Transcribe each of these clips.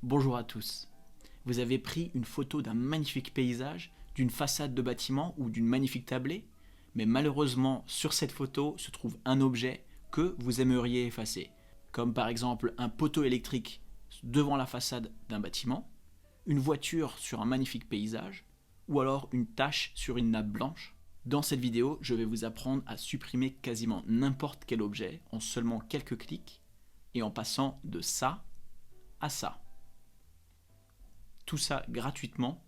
Bonjour à tous. Vous avez pris une photo d'un magnifique paysage, d'une façade de bâtiment ou d'une magnifique tablée, mais malheureusement sur cette photo se trouve un objet que vous aimeriez effacer, comme par exemple un poteau électrique devant la façade d'un bâtiment, une voiture sur un magnifique paysage, ou alors une tache sur une nappe blanche. Dans cette vidéo, je vais vous apprendre à supprimer quasiment n'importe quel objet en seulement quelques clics et en passant de ça à ça. Tout ça gratuitement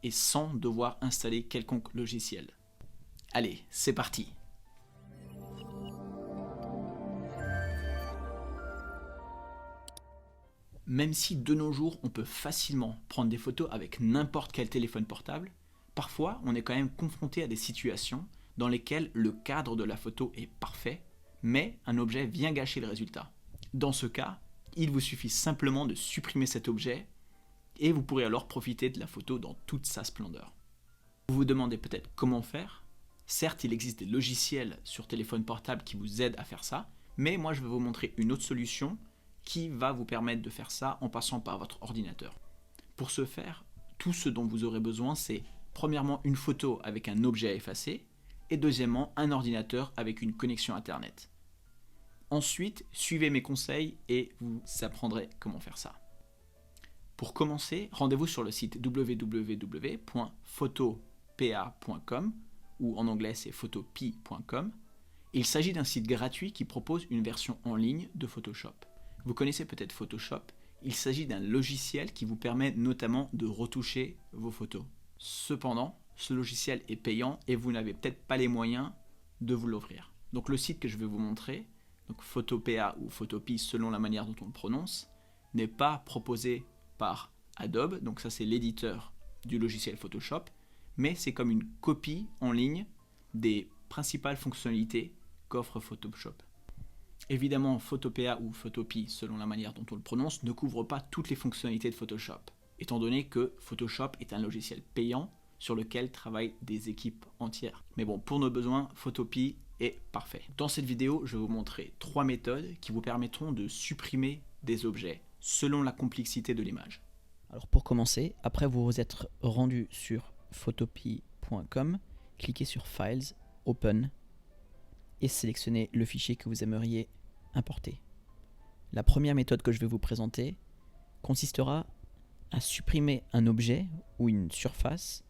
et sans devoir installer quelconque logiciel. Allez, c'est parti! Même si de nos jours on peut facilement prendre des photos avec n'importe quel téléphone portable, parfois on est quand même confronté à des situations dans lesquelles le cadre de la photo est parfait, mais un objet vient gâcher le résultat. Dans ce cas, il vous suffit simplement de supprimer cet objet et vous pourrez alors profiter de la photo dans toute sa splendeur. Vous vous demandez peut-être comment faire. Certes, il existe des logiciels sur téléphone portable qui vous aident à faire ça, mais moi je vais vous montrer une autre solution qui va vous permettre de faire ça en passant par votre ordinateur. Pour ce faire, tout ce dont vous aurez besoin, c'est premièrement une photo avec un objet à effacer et deuxièmement un ordinateur avec une connexion internet. Ensuite, suivez mes conseils et vous apprendrez comment faire ça. Pour commencer, rendez-vous sur le site www.photopa.com ou en anglais c'est photopea.com. Il s'agit d'un site gratuit qui propose une version en ligne de Photoshop. Vous connaissez peut-être Photoshop, il s'agit d'un logiciel qui vous permet notamment de retoucher vos photos. Cependant, ce logiciel est payant et vous n'avez peut-être pas les moyens de vous l'offrir. Donc le site que je vais vous montrer, donc Photopea ou Photopea selon la manière dont on le prononce, n'est pas proposé par Adobe, donc ça c'est l'éditeur du logiciel Photoshop, mais c'est comme une copie en ligne des principales fonctionnalités qu'offre Photoshop. Évidemment, Photopea ou Photopea, selon la manière dont on le prononce, ne couvre pas toutes les fonctionnalités de Photoshop, étant donné que Photoshop est un logiciel payant sur lequel travaillent des équipes entières. Mais bon, pour nos besoins, Photopea est parfait. Dans cette vidéo, je vais vous montrer 3 méthodes qui vous permettront de supprimer des objets selon la complexité de l'image. Alors pour commencer, après vous être rendu sur photopea.com, cliquez sur Files, Open et sélectionnez le fichier que vous aimeriez importer. La première méthode que je vais vous présenter consistera à supprimer un objet ou une surface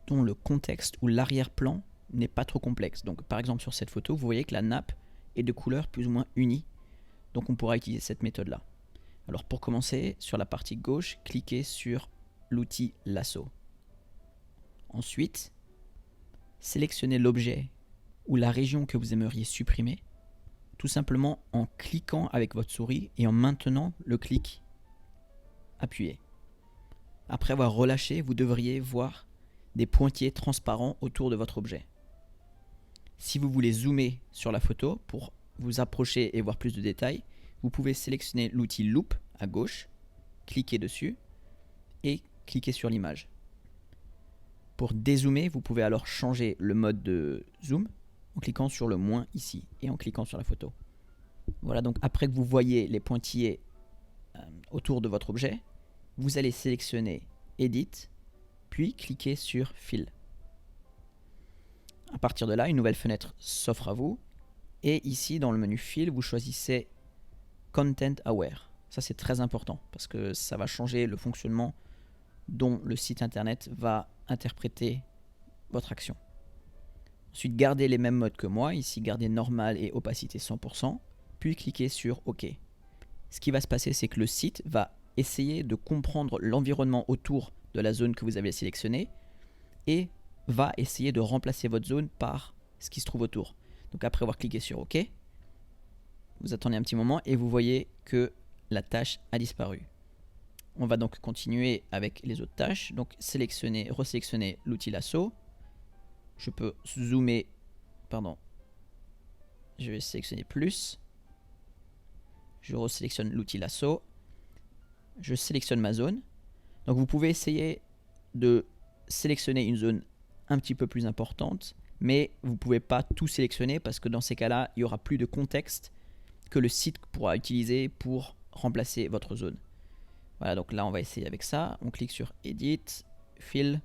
dont le contexte ou l'arrière-plan n'est pas trop complexe. Donc par exemple sur cette photo, vous voyez que la nappe est de couleur plus ou moins unie. Donc on pourra utiliser cette méthode-là. Alors pour commencer, sur la partie gauche, cliquez sur l'outil lasso. Ensuite, sélectionnez l'objet ou la région que vous aimeriez supprimer, tout simplement en cliquant avec votre souris et en maintenant le clic appuyé. Après avoir relâché, vous devriez voir des pointillés transparents autour de votre objet. Si vous voulez zoomer sur la photo pour vous approcher et voir plus de détails, vous pouvez sélectionner l'outil Loop à gauche, cliquer dessus et cliquer sur l'image. Pour dézoomer, vous pouvez alors changer le mode de zoom en cliquant sur le moins ici et en cliquant sur la photo. Voilà, donc après que vous voyez les pointillés autour de votre objet, vous allez sélectionner Edit, puis cliquer sur Fill. À partir de là, une nouvelle fenêtre s'offre à vous et ici dans le menu Fill, vous choisissez Content Aware. Ça c'est très important parce que ça va changer le fonctionnement dont le site internet va interpréter votre action. Ensuite, gardez les mêmes modes que moi, ici gardez normal et opacité 100%, puis cliquez sur OK. Ce qui va se passer, c'est que le site va essayer de comprendre l'environnement autour de la zone que vous avez sélectionnée et va essayer de remplacer votre zone par ce qui se trouve autour. Donc après avoir cliqué sur OK, vous attendez un petit moment et vous voyez que la tâche a disparu. On va donc continuer avec les autres tâches. Donc resélectionner l'outil lasso. Je peux zoomer, je vais sélectionner plus. Je resélectionne l'outil lasso. Je sélectionne ma zone. Donc vous pouvez essayer de sélectionner une zone un petit peu plus importante, mais vous ne pouvez pas tout sélectionner parce que dans ces cas-là, il n'y aura plus de contexte que le site pourra utiliser pour remplacer votre zone. Voilà, donc là on va essayer avec ça. On clique sur Edit, Fill.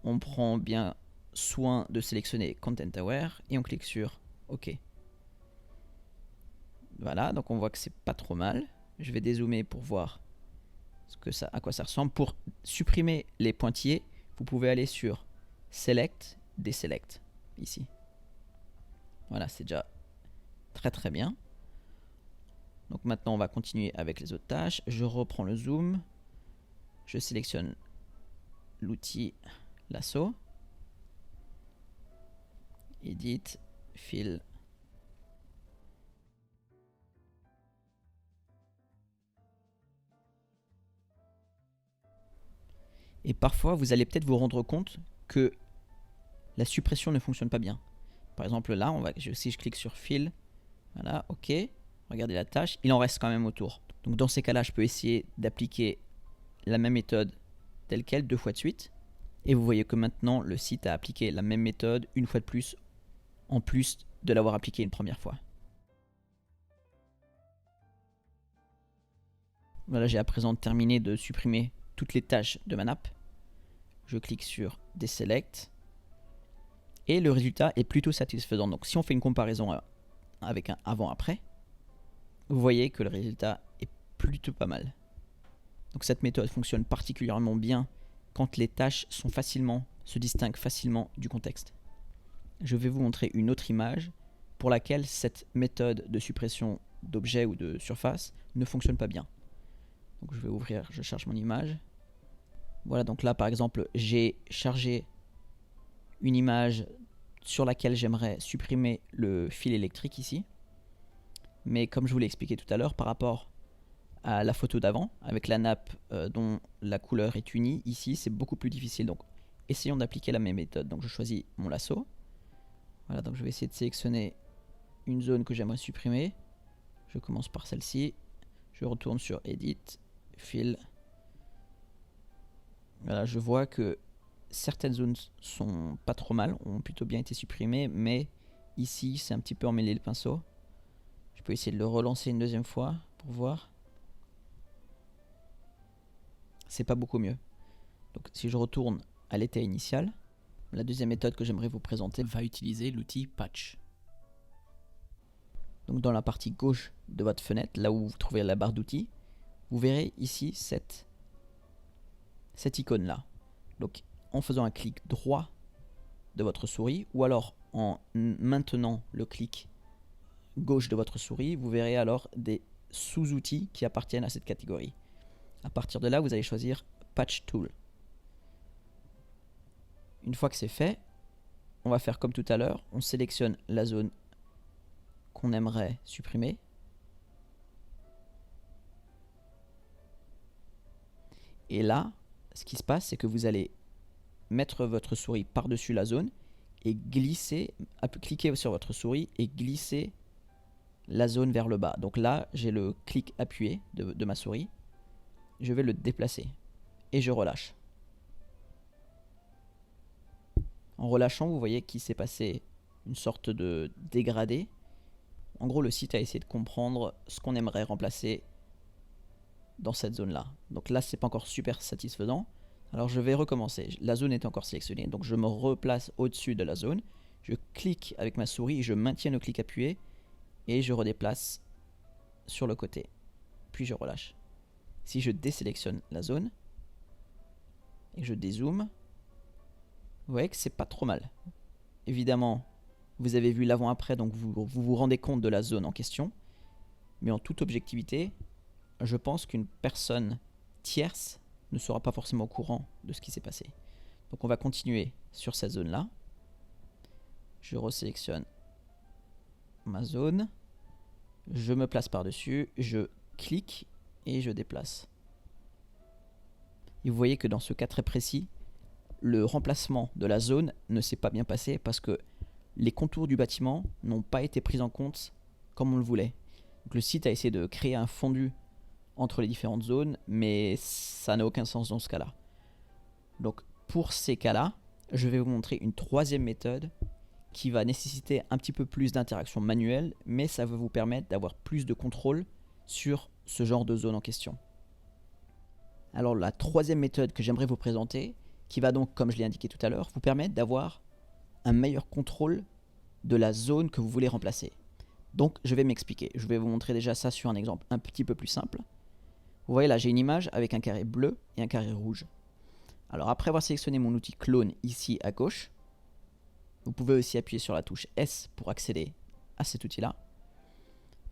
On prend bien soin de sélectionner Content Aware et on clique sur OK. Voilà, donc on voit que c'est pas trop mal. Je vais dézoomer pour voir à quoi ça ressemble. Pour supprimer les pointillés, vous pouvez aller sur Select, Deselect, ici. Voilà, c'est déjà très très bien. Donc maintenant on va continuer avec les autres tâches. Je reprends le zoom. Je sélectionne l'outil lasso. Edit, Fill. Et parfois vous allez peut-être vous rendre compte que la suppression ne fonctionne pas bien. Par exemple là, si je clique sur Fill, voilà, OK. Regardez la tâche, il en reste quand même autour. Donc dans ces cas-là, je peux essayer d'appliquer la même méthode telle quelle 2 fois de suite. Et vous voyez que maintenant, le site a appliqué la même méthode une fois de plus, en plus de l'avoir appliqué une première fois. Voilà, j'ai à présent terminé de supprimer toutes les tâches de ma nappe. Je clique sur Deselect. Et le résultat est plutôt satisfaisant. Donc si on fait une comparaison avec un avant-après, vous voyez que le résultat est plutôt pas mal. Donc cette méthode fonctionne particulièrement bien quand les tâches se distinguent facilement du contexte. Je vais vous montrer une autre image pour laquelle cette méthode de suppression d'objets ou de surface ne fonctionne pas bien. Donc je charge mon image. Voilà, donc là par exemple j'ai chargé une image sur laquelle j'aimerais supprimer le fil électrique ici. Mais comme je vous l'ai expliqué tout à l'heure, par rapport à la photo d'avant, avec la nappe dont la couleur est unie, ici c'est beaucoup plus difficile. Donc essayons d'appliquer la même méthode. Donc je choisis mon lasso. Voilà, donc je vais essayer de sélectionner une zone que j'aimerais supprimer. Je commence par celle-ci. Je retourne sur Edit, Fill. Voilà, je vois que certaines zones sont pas trop mal, ont plutôt bien été supprimées, mais ici c'est un petit peu emmêlé le pinceau. Je peux essayer de le relancer une deuxième fois pour voir. C'est pas beaucoup mieux. Donc si je retourne à l'état initial, la deuxième méthode que j'aimerais vous présenter va utiliser l'outil Patch. Donc dans la partie gauche de votre fenêtre, là où vous trouvez la barre d'outils, vous verrez ici cette icône là. Donc en faisant un clic droit de votre souris ou alors en maintenant le clic gauche de votre souris, vous verrez alors des sous-outils qui appartiennent à cette catégorie. À partir de là, vous allez choisir Patch Tool. Une fois que c'est fait, on va faire comme tout à l'heure, on sélectionne la zone qu'on aimerait supprimer. Et là, ce qui se passe, c'est que vous allez mettre votre souris par-dessus la zone et cliquer sur votre souris et glisser la zone vers le bas. Donc là, j'ai le clic appuyé de ma souris. Je vais le déplacer et je relâche. En relâchant, vous voyez qu'il s'est passé une sorte de dégradé. En gros, le site a essayé de comprendre ce qu'on aimerait remplacer dans cette zone-là. Donc là, c'est pas encore super satisfaisant. Alors je vais recommencer. La zone est encore sélectionnée, donc je me replace au-dessus de la zone. Je clique avec ma souris, je maintiens le clic appuyé et je redéplace sur le côté. Puis je relâche. Si je désélectionne la zone et que je dézoome, vous voyez que c'est pas trop mal. Évidemment, vous avez vu l'avant-après, donc vous rendez compte de la zone en question. Mais en toute objectivité, je pense qu'une personne tierce ne sera pas forcément au courant de ce qui s'est passé. Donc on va continuer sur cette zone-là. Je resélectionne ma zone. Je me place par-dessus, je clique et je déplace. Et vous voyez que dans ce cas très précis, le remplacement de la zone ne s'est pas bien passé parce que les contours du bâtiment n'ont pas été pris en compte comme on le voulait. Donc le site a essayé de créer un fondu entre les différentes zones, mais ça n'a aucun sens dans ce cas-là. Donc pour ces cas-là, je vais vous montrer une troisième méthode qui va nécessiter un petit peu plus d'interaction manuelle, mais ça va vous permettre d'avoir plus de contrôle sur ce genre de zone en question. Alors la troisième méthode que j'aimerais vous présenter, qui va donc, comme je l'ai indiqué tout à l'heure, vous permettre d'avoir un meilleur contrôle de la zone que vous voulez remplacer. Donc je vais m'expliquer. Je vais vous montrer déjà ça sur un exemple un petit peu plus simple. Vous voyez là, j'ai une image avec un carré bleu et un carré rouge. Alors après avoir sélectionné mon outil clone ici à gauche, vous pouvez aussi appuyer sur la touche S pour accéder à cet outil-là.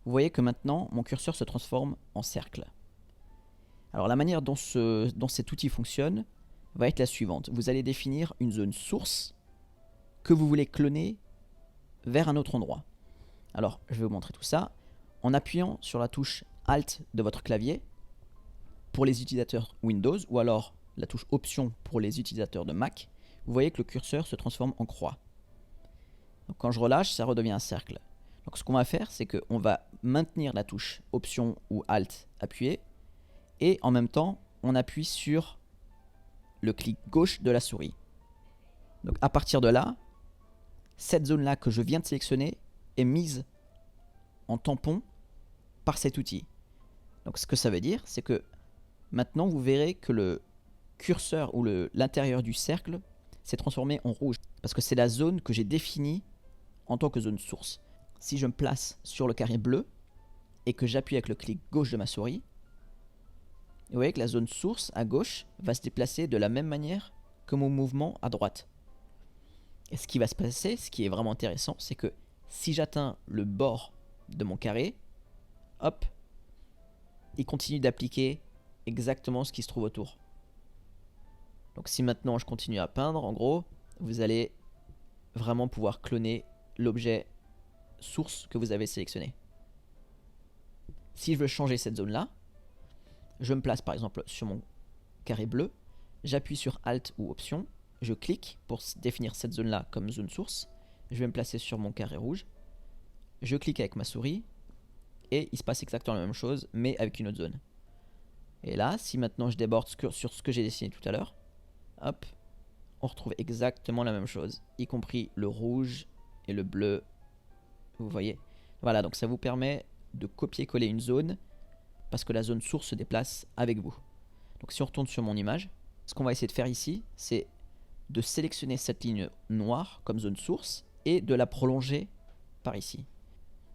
Vous voyez que maintenant, mon curseur se transforme en cercle. Alors la manière dont cet outil fonctionne va être la suivante. Vous allez définir une zone source que vous voulez cloner vers un autre endroit. Alors je vais vous montrer tout ça en appuyant sur la touche Alt de votre clavier pour les utilisateurs Windows ou alors la touche Option pour les utilisateurs de Mac. Vous voyez que le curseur se transforme en croix. Donc quand je relâche, ça redevient un cercle. Donc ce qu'on va faire, c'est qu'on va maintenir la touche Option ou Alt appuyée et en même temps, on appuie sur le clic gauche de la souris. Donc à partir de là, cette zone-là que je viens de sélectionner est mise en tampon par cet outil. Donc ce que ça veut dire, c'est que maintenant vous verrez que le curseur ou l'intérieur du cercle s'est transformé en rouge. Parce que c'est la zone que j'ai définie en tant que zone source. Si je me place sur le carré bleu et que j'appuie avec le clic gauche de ma souris, vous voyez que la zone source à gauche va se déplacer de la même manière que mon mouvement à droite. Et ce qui va se passer, ce qui est vraiment intéressant, c'est que si j'atteins le bord de mon carré, hop, il continue d'appliquer exactement ce qui se trouve autour. Donc si maintenant je continue à peindre, en gros, vous allez vraiment pouvoir cloner l'objet source que vous avez sélectionné. Si je veux changer cette zone-là, je me place par exemple sur mon carré bleu, j'appuie sur Alt ou Option, je clique pour définir cette zone-là comme zone source, je vais me placer sur mon carré rouge, je clique avec ma souris, et il se passe exactement la même chose, mais avec une autre zone. Et là, si maintenant je déborde sur ce que j'ai dessiné tout à l'heure, hop, on retrouve exactement la même chose, y compris le rouge et le bleu, vous voyez. Voilà, donc ça vous permet de copier-coller une zone, parce que la zone source se déplace avec vous. Donc si on retourne sur mon image, ce qu'on va essayer de faire ici, c'est de sélectionner cette ligne noire comme zone source, et de la prolonger par ici.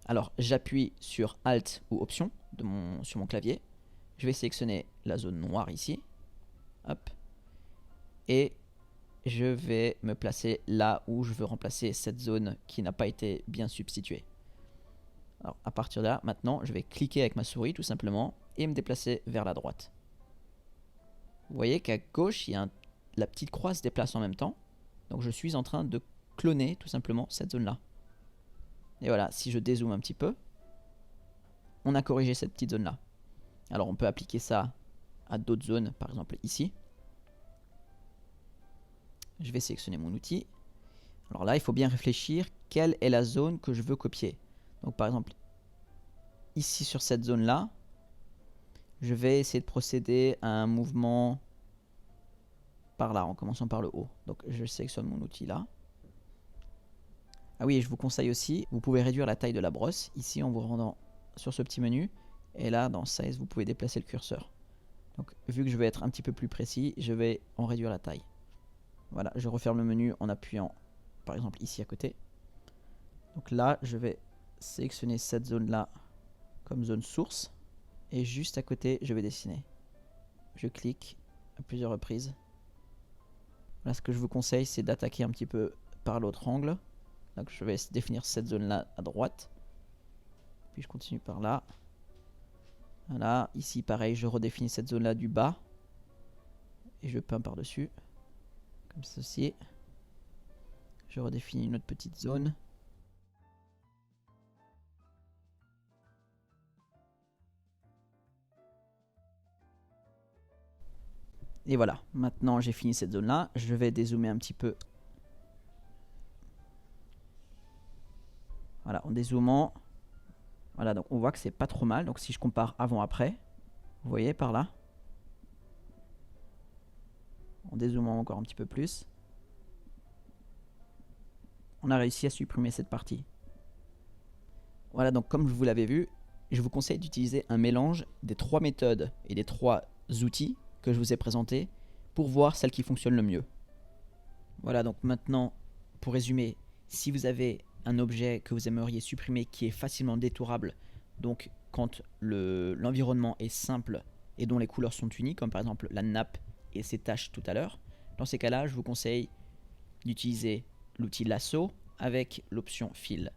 Alors j'appuie sur Alt ou Option sur mon clavier. Je vais sélectionner la zone noire ici. Hop. Et je vais me placer là où je veux remplacer cette zone qui n'a pas été bien substituée. Alors à partir de là, maintenant, je vais cliquer avec ma souris tout simplement et me déplacer vers la droite. Vous voyez qu'à gauche, la petite croix se déplace en même temps. Donc je suis en train de cloner tout simplement cette zone-là. Et voilà, si je dézoome un petit peu, on a corrigé cette petite zone-là. Alors on peut appliquer ça à d'autres zones, par exemple ici. Je vais sélectionner mon outil. Alors là, il faut bien réfléchir quelle est la zone que je veux copier. Donc par exemple, ici sur cette zone-là, je vais essayer de procéder à un mouvement par là, en commençant par le haut. Donc je sélectionne mon outil là. Ah oui, et je vous conseille aussi, vous pouvez réduire la taille de la brosse, ici en vous rendant sur ce petit menu. Et là, dans Size, vous pouvez déplacer le curseur. Donc vu que je vais être un petit peu plus précis, je vais en réduire la taille. Voilà, je referme le menu en appuyant par exemple ici à côté. Donc là, je vais sélectionner cette zone-là comme zone source. Et juste à côté, je vais dessiner. Je clique à plusieurs reprises. Là, ce que je vous conseille, c'est d'attaquer un petit peu par l'autre angle. Donc je vais définir cette zone-là à droite. Puis je continue par là. Voilà, ici pareil, je redéfinis cette zone-là du bas. Et je peins par-dessus. Comme ceci. Je redéfinis une autre petite zone. Et voilà, maintenant j'ai fini cette zone-là. Je vais dézoomer un petit peu. Voilà, en dézoomant. Voilà, donc on voit que c'est pas trop mal. Donc si je compare avant-après, vous voyez par là. En dézoomant encore un petit peu plus. On a réussi à supprimer cette partie. Voilà, donc comme vous l'avez vu, je vous conseille d'utiliser un mélange des trois méthodes et des trois outils que je vous ai présentées pour voir celle qui fonctionne le mieux. Voilà, donc maintenant, pour résumer, si vous avez un objet que vous aimeriez supprimer qui est facilement détourable, donc quand l'environnement est simple et dont les couleurs sont unies, comme par exemple la nappe et ses taches tout à l'heure, dans ces cas-là, je vous conseille d'utiliser l'outil lasso avec l'option fill.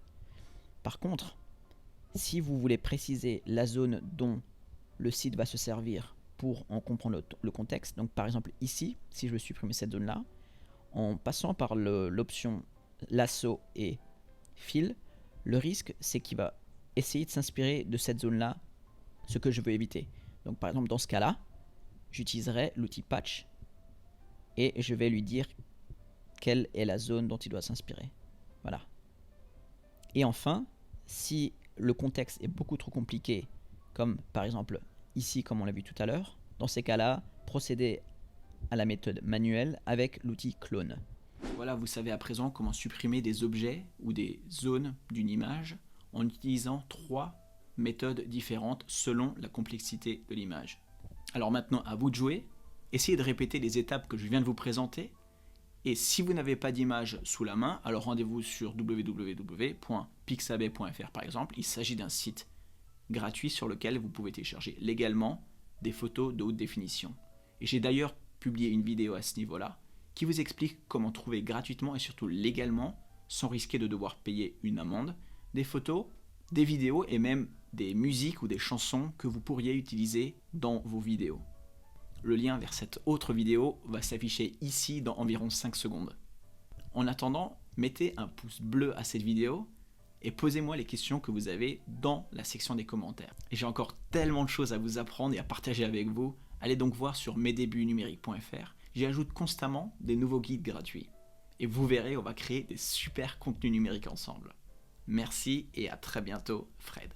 Par contre, si vous voulez préciser la zone dont le site va se servir pour en comprendre le contexte, donc par exemple ici, si je veux supprimer cette zone-là, en passant par l'option lasso et fill, le risque c'est qu'il va essayer de s'inspirer de cette zone-là, ce que je veux éviter. Donc par exemple dans ce cas-là, j'utiliserai l'outil patch et je vais lui dire quelle est la zone dont il doit s'inspirer. Voilà. Et enfin, si le contexte est beaucoup trop compliqué, comme par exemple ici comme on l'a vu tout à l'heure, dans ces cas-là, procédez à la méthode manuelle avec l'outil clone. Voilà, vous savez à présent comment supprimer des objets ou des zones d'une image en utilisant 3 méthodes différentes selon la complexité de l'image. Alors maintenant, à vous de jouer. Essayez de répéter les étapes que je viens de vous présenter. Et si vous n'avez pas d'image sous la main, alors rendez-vous sur www.pixabay.fr par exemple. Il s'agit d'un site gratuit sur lequel vous pouvez télécharger légalement des photos de haute définition. Et j'ai d'ailleurs publié une vidéo à ce niveau-là qui vous explique comment trouver gratuitement et surtout légalement, sans risquer de devoir payer une amende, des photos, des vidéos et même des musiques ou des chansons que vous pourriez utiliser dans vos vidéos. Le lien vers cette autre vidéo va s'afficher ici dans environ 5 secondes. En attendant, mettez un pouce bleu à cette vidéo et posez-moi les questions que vous avez dans la section des commentaires. Et j'ai encore tellement de choses à vous apprendre et à partager avec vous. Allez donc voir sur mesdebutnumériques.fr. J'y ajoute constamment des nouveaux guides gratuits. Et vous verrez, on va créer des super contenus numériques ensemble. Merci et à très bientôt, Fred.